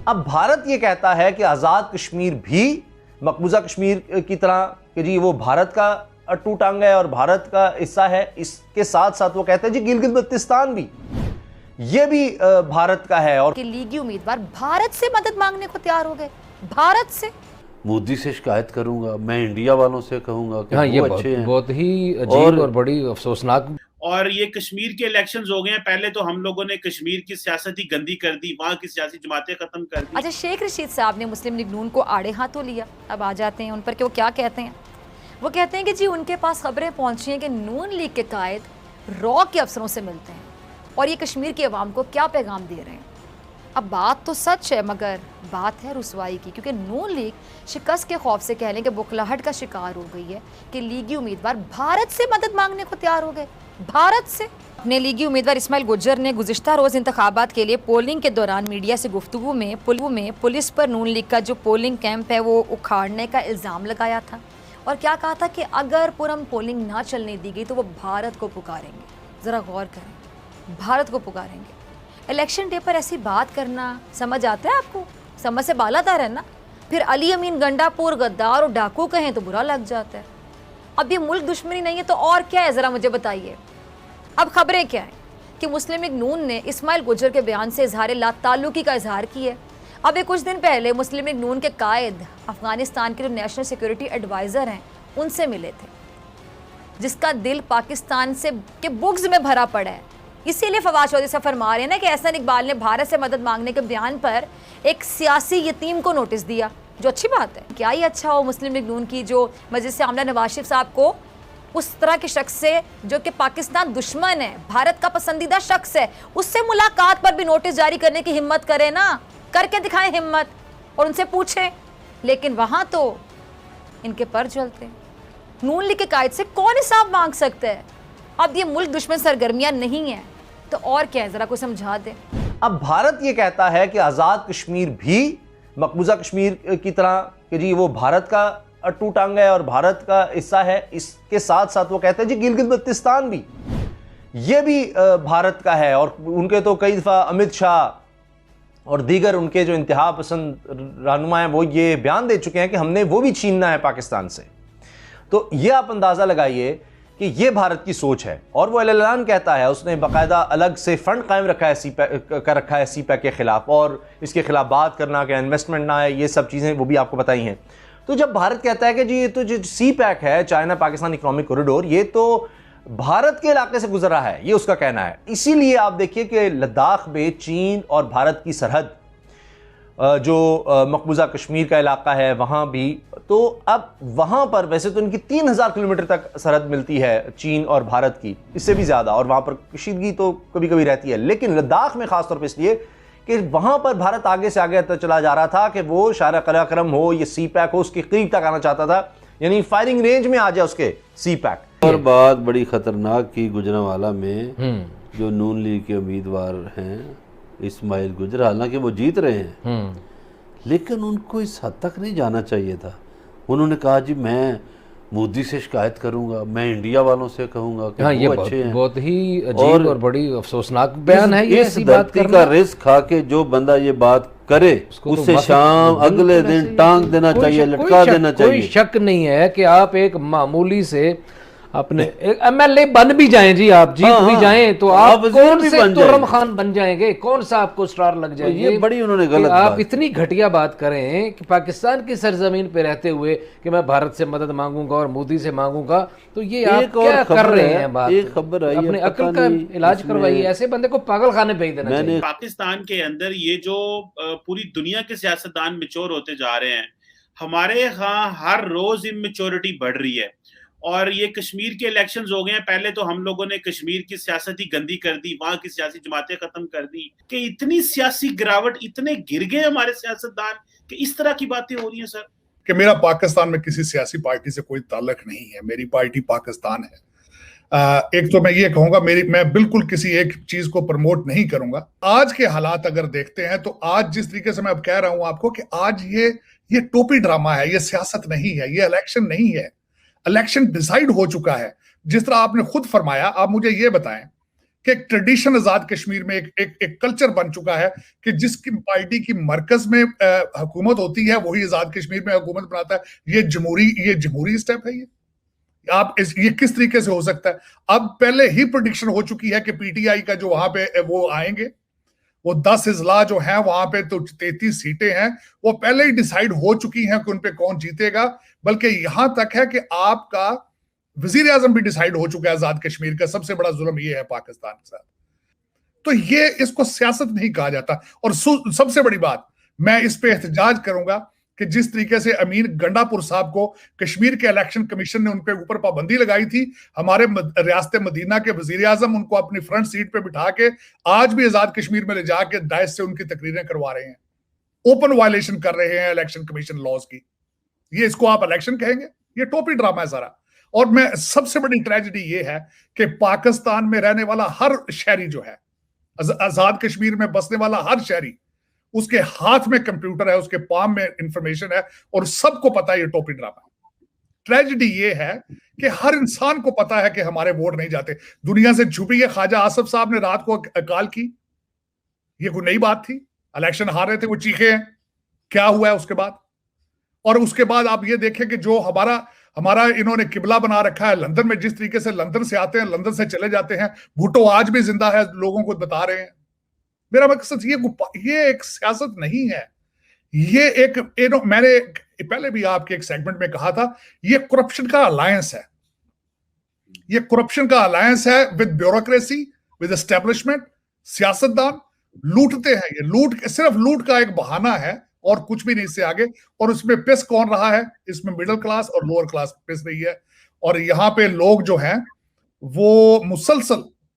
अब भारत ये कहता है कि आज़ाद कश्मीर भी मकबूजा कश्मीर की तरह कि जी वो भारत का अटूट अंग है और भारत का हिस्सा है। इसके साथ साथ वो कहते हैं जी गिलगित बल्तिस्तान भी ये भी भारत का है। और कि लीगी उम्मीदवार भारत से मदद मांगने को तैयार हो गए। भारत से मोदी से शिकायत करूंगा, मैं इंडिया वालों से कहूंगा कि ये वो अच्छे हैं। बहुत ही अजीब और बड़ी अफसोसनाक। और ये कश्मीर के इलेक्शंस हो गए हैं, पहले तो हम लोगों ने कश्मीर की सियासत ही गंदी कर दी, वहाँ की सियासी जमातें खत्म कर दी। अच्छा, शेख रशीद साहब ने मुस्लिम लीग नून को आड़े हाथों लिया। अब आ जाते हैं उन पर कि वो क्या कहते हैं। वो कहते हैं कि जी उनके पास खबरें पहुंची हैं कि नून लीग के कायद रॉ के अफसरों से मिलते हैं और ये कश्मीर की आवाम को क्या पैगाम दे रहे हैं। अब बात तो सच है मगर बात है रुसवाई की, क्योंकि नून लीग शिकस्त के खौफ से कह लें कि बुखलाहट का शिकार हो गई है कि लीगी उम्मीदवार भारत से मदद मांगने को तैयार हो गए। भारत से अपने लीगी उम्मीदवार इस्माइल गुज्जर ने गुज़िश्ता रोज़ इंतखाबात के लिए पोलिंग के दौरान मीडिया से गुफ्तगू में पुलिस पर नून लीग का जो पोलिंग कैंप है वो उखाड़ने का इल्ज़ाम लगाया था और क्या कहा था कि अगर पुरम पोलिंग ना चलने दी गई तो वो भारत को पुकारेंगे। ज़रा गौर करें, भारत को पुकारेंगे। इलेक्शन डे पर ऐसी बात करना समझ आता है आपको? समझ से बालातर है ना। फिर अली अमीन गंडापुर गद्दार और डाकू कहें तो बुरा लग जाता है। अब ये मुल्क दुश्मनी नहीं है तो और क्या है, ज़रा मुझे बताइए। अब खबरें क्या है कि मुस्लिम लीग नून ने इस्माइल गुज्जर के बयान से इजहार लाताल्लुकी का इजहार किया। अब ये कुछ दिन पहले मुस्लिम लीग नून के कायद अफगानिस्तान के जो नेशनल सिक्योरिटी एडवाइज़र हैं उनसे मिले थे, जिसका दिल पाकिस्तान से के बुग्ज में भरा पड़ा है। इसीलिए फवाद चौधरी साहब फरमा रहे हैं ना कि एहसन इकबाल ने भारत से मदद मांगने के बयान पर एक सियासी यतीम को नोटिस दिया, जो अच्छी बात है। क्या ही अच्छा हो मुस्लिम लीग नून की जो मजलिस आमला नवाज शरीफ साहब को उस तरह के शख्स से जो कि पाकिस्तान दुश्मन है, भारत का पसंदीदा शख्स है, उससे मुलाकात पर भी नोटिस जारी करने की हिम्मत करे ना, करके दिखाएं हिम्मत और उनसे पूछें। लेकिन वहाँ तो इनके पर चलते हैं। नून लीग के कायद से कौन हिसाब मांग सकता है? अब ये मुल्क दुश्मन सरगर्मियाँ नहीं है तो और क्या है, ज़रा को समझा दें। अब भारत ये कहता है कि आज़ाद कश्मीर भी मकबूजा कश्मीर की तरह कि जी वो भारत का अटूट अंग है और भारत का हिस्सा है। इसके साथ साथ वो कहते हैं जी गिलगित बल्तिस्तान भी ये भी भारत का है। और उनके तो कई दफ़ा अमित शाह और दीगर उनके जो इंतहा पसंद रहनुमा हैं वो ये बयान दे चुके हैं कि हमने वो भी छीनना है पाकिस्तान से। तो ये आप अंदाज़ा लगाइए कि ये भारत की सोच है। और वो ऐलान कहता है, उसने बाकायदा अलग से फंड कायम रखा है सी पैक के ख़िलाफ़ और इसके ख़िलाफ़ बात करना कि इन्वेस्टमेंट ना है, ये सब चीज़ें वो भी आपको बताई हैं। तो जब भारत कहता है कि जी ये तो जो सी पैक है, चाइना पाकिस्तान इकोनॉमिक कॉरिडोर, ये तो भारत के इलाके से गुजर रहा है, ये उसका कहना है। इसीलिए आप देखिए कि लद्दाख में चीन और भारत की सरहद जो मकबूजा कश्मीर का इलाका है वहाँ भी, तो अब वहाँ पर वैसे तो इनकी 3000 किलोमीटर तक सरहद मिलती है चीन और भारत की, इससे भी ज़्यादा, और वहाँ पर कशीदगी तो कभी कभी रहती है। लेकिन लद्दाख में ख़ास तौर पर इसलिए कि वहाँ पर भारत आगे से आगे चला जा रहा था कि वो शारा कराक्रम हो, ये सी पैक हो, उसके करीब तक आना चाहता था, यानी फायरिंग रेंज में आ जाए उसके सी पैक। और बात बड़ी ख़तरनाक की गुजरांवाला में जो नून लीग के उम्मीदवार हैं इस्माइल गुज्जर, हालांकि वो जीत रहे हैं लेकिन उनको इस हद तक नहीं जाना चाहिए था। उन्होंने कहा जी मैं मोदी से शिकायत करूंगा, मैं इंडिया वालों से कहूंगा कि ये वो अच्छे हैं। बहुत ही अजीब और बड़ी अफसोसनाक बयान है ये। इस धरती का रिस्क खा के जो बंदा ये बात करे उससे शाम अगले दिन टांग देना चाहिए, लटका देना चाहिए। कोई शक नहीं है कि आप एक मामूली से अपने एमएलए बन भी जाएं जी, आप जीत भी जाएं तो आप कौन से तुर्रम खान बन जाएंगे, कौन सा आपको स्टार लग जाएगी। ये बड़ी उन्होंने गलत आप बात। इतनी घटिया बात करें कि पाकिस्तान की सरजमीन पे रहते हुए कि मैं भारत से मदद मांगूंगा और मोदी से मांगूंगा, तो ये आप क्या कर रहे हैं? बात एक खबर आई, अपने अक्ल का इलाज करवाइए, ऐसे बंदे को पागल खाने भेज देना चाहिए। पाकिस्तान के अंदर ये जो पूरी दुनिया के सियासतदान मैच्योर होते जा रहे हैं, हमारे यहाँ हर रोज इमेच्योरिटी बढ़ रही है। और ये कश्मीर के इलेक्शंस हो गए हैं, पहले तो हम लोगों ने कश्मीर की सियासत ही गंदी कर दी, वहां की सियासी जमातें खत्म कर दी, कि इतनी सियासी गिरावट, इतने गिर गए हमारे सियासतदान कि इस तरह की बातें हो रही हैं। सर कि मेरा पाकिस्तान में किसी सियासी पार्टी से कोई ताल्लुक नहीं है, मेरी पार्टी पाकिस्तान है। एक तो मैं ये कहूंगा मैं बिल्कुल किसी एक चीज को प्रमोट नहीं करूंगा। आज के हालात अगर देखते हैं तो आज जिस तरीके से मैं अब कह रहा हूं आपको कि आज ये टोपी ड्रामा है, ये सियासत नहीं है, ये इलेक्शन नहीं है। इलेक्शन डिसाइड हो चुका है। जिस तरह आपने खुद फरमाया, आप मुझे ये बताएं कि एक ट्रेडिशन आजाद कश्मीर में एक कल्चर बन चुका है कि जिसकी पार्टी की मरकज में हुकूमत होती है वही आजाद कश्मीर में हुकूमत बनाता है। ये जमहूरी स्टेप है। ये किस तरीके से हो सकता है? अब पहले ही प्रेडिक्शन हो चुकी है कि पीटीआई का जो वहां पे वो आएंगे, वो 10 अजला जो है वहां पे तो 33 सीटें हैं, वो पहले ही डिसाइड हो चुकी हैं कि उन पे कौन जीतेगा। बल्कि यहां तक है कि आपका वजीर आजम भी डिसाइड हो चुका है आजाद कश्मीर का। सबसे बड़ा जुल्म ये है पाकिस्तान के साथ। तो ये इसको सियासत नहीं कहा जाता। और सबसे बड़ी बात, मैं इस पे एहतजाज करूंगा कि जिस तरीके से अमीन गंडापुर साहब को कश्मीर के इलेक्शन कमीशन ने उनके ऊपर पाबंदी लगाई थी, हमारे रियासत मदीना के वजीर आजम उनको अपनी फ्रंट सीट पे बिठा के आज भी आजाद कश्मीर में ले जाके दायस से उनकी तकरीरें करवा रहे हैं, ओपन वायलेशन कर रहे हैं इलेक्शन कमीशन लॉज की। ये इसको आप इलेक्शन कहेंगे? ये टोपी ड्रामा है सारा। और मैं सबसे बड़ी ट्रेजेडी ये है कि पाकिस्तान में रहने वाला हर शहरी जो है, आजाद कश्मीर में बसने वाला हर शहरी, उसके हाथ में कंप्यूटर है, उसके पाम में इंफॉर्मेशन है और सबको पता है ये टोपी ड्रामा है। ट्रेजेडी ये है कि हर इंसान को पता है कि हमारे वोट नहीं जाते। दुनिया से छुपी है। ख्वाजा आसिफ साहब ने रात को कॉल की, ये कोई नई बात थी? इलेक्शन हार रहे थे, वो चीखे हैं, क्या हुआ है उसके बाद? और उसके बाद आप ये देखें कि जो हमारा इन्होंने किबला बना रखा है लंदन में, जिस तरीके से लंदन से आते हैं, लंदन से चले जाते हैं। भुट्टो आज भी जिंदा है, लोगों को बता रहे हैं। मेरा मकसद ये एक सियासत नहीं है। मैंने पहले भी आपके एक सेगमेंट में कहा था, ये करप्शन का अलायंस है। ये करप्शन का अलायंस है विद ब्यूरोक्रेसी, विद एस्टेब्लिशमेंट। सियासतदान लूटते हैं। ये सिर्फ लूट का एक बहाना है और कुछ भी नहीं, इससे आगे। और उसमें पिस कौन रहा है? इसमें मिडिल क्लास और लोअर क्लास पिस रही है। और यहाँ पे लोग जो हैं वो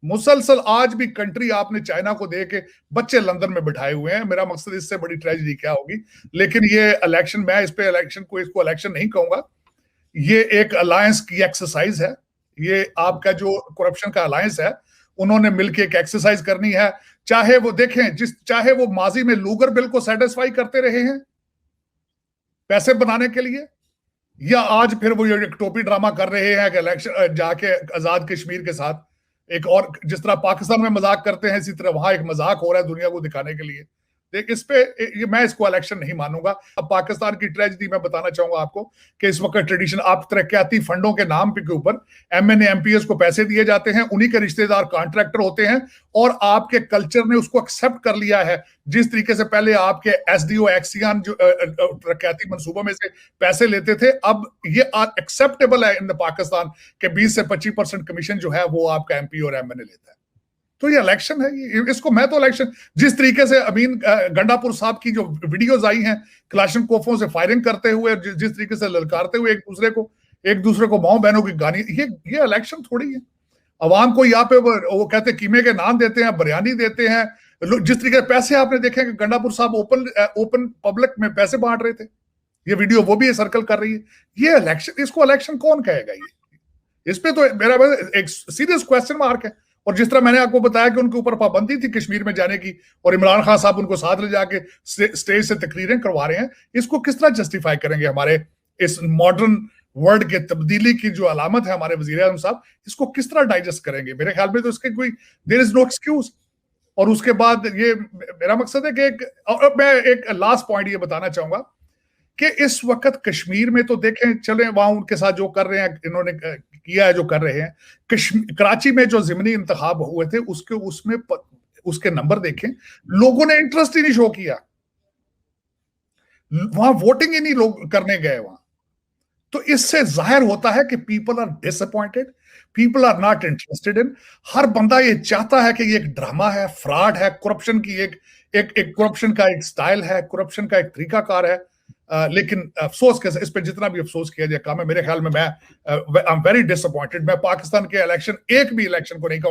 मुसलसल आज भी कंट्री आपने चाइना को दे के बच्चे लंदन में बिठाए हुए हैं। मेरा मकसद इससे बड़ी ट्रेजेडी क्या होगी? लेकिन ये इलेक्शन, मैं इसको इलेक्शन नहीं कहूंगा। ये एक अलायंस की एक्सरसाइज है। ये आपका जो करप्शन का अलायंस है, उन्होंने मिलकर एक एक्सरसाइज करनी है। चाहे वो देखें, चाहे वो माजी में लूगर बिल को सेटिस्फाई करते रहे हैं पैसे बनाने के लिए, या आज फिर वो एक टोपी ड्रामा कर रहे हैं कि इलेक्शन जाके आजाद कश्मीर के साथ एक और, जिस तरह पाकिस्तान में मजाक करते हैं इसी तरह वहां एक मजाक हो रहा है दुनिया को दिखाने के लिए। देख, इस पे मैं इसको इलेक्शन नहीं मानूंगा। अब पाकिस्तान की ट्रेजेडी मैं बताना चाहूंगा आपको कि इस वक्त ट्रेडिशन, आप तरक्याती फंडों के नाम के ऊपर एमएनए एमपीएस को पैसे दिए जाते हैं, उन्हीं के रिश्तेदार कॉन्ट्रैक्टर होते हैं और आपके कल्चर ने उसको एक्सेप्ट कर लिया है। जिस तरीके से पहले आपके एसडीओ एक्सियन जो तरक्याती मंसूबों में से पैसे लेते थे, अब ये एक्सेप्टेबल है इन पाकिस्तान के 20 से 25% कमीशन जो है वो आपका एमपी और एमएनए लेता है। तो ये इलेक्शन है। इसको मैं तो इलेक्शन, जिस तरीके से अमीन गंडापुर साहब की जो वीडियोस आई हैं क्लाशनकोफों से फायरिंग करते हुए, जिस तरीके से ललकारते हुए एक दूसरे को माओ बहनों की गानी, ये इलेक्शन थोड़ी है। अवाम को यहाँ पे वो कहते कीमे के नान देते हैं, बिरयानी देते हैं। जिस तरीके से पैसे आपने देखे कि गंडापुर साहब ओपन पब्लिक में पैसे बांट रहे थे, ये वीडियो वो भी सर्कल कर रही है। ये इलेक्शन, इसको इलेक्शन कौन कहेगा? इस पे तो मेरा एक सीरियस क्वेश्चन मार्क है। और जिस तरह मैंने आपको बताया कि उनके ऊपर पाबंदी थी कश्मीर में जाने की और इमरान खान साहब उनको साथ ले जाके स्टेज से तकरीरें करवा रहे हैं, इसको किस तरह जस्टिफाई करेंगे? हमारे इस मॉडर्न वर्ल्ड के तब्दीली की जो अलामत है हमारे वजीर आज़म साहब, इसको किस तरह डाइजेस्ट करेंगे? मेरे ख्याल में तो इसके कोई देयर इज नो एक्सक्यूज। और उसके बाद ये मेरा मकसद है कि मैं एक लास्ट पॉइंट ये बताना चाहूंगा कि इस वक्त कश्मीर में तो देखें, चले वहां उनके साथ जो कर रहे हैं, इन्होंने किया है जो कर रहे हैं। कराची में जो जिमनी इंतखाब हुए थे उसके नंबर देखें, लोगों ने इंटरेस्ट ही नहीं शो किया, वहां वोटिंग ही नहीं लोग करने गए वहां। तो इससे जाहिर होता है कि people are disappointed, people are not interested in. हर बंदा ये चाहता है कि ये एक ड्रामा है, फ्रॉड है, करप्शन की एक करप्शन का एक स्टाइल है, करप्शन का एक तरीकाकार है। लेकिन अफसोस के इस पे जितना भी अफसोस किया जाए कम है। मेरे ख्याल में मैं आई एम वेरी डिसअपॉइंटेड। मैं पाकिस्तान के इलेक्शन, एक भी इलेक्शन को नहीं कहूंगा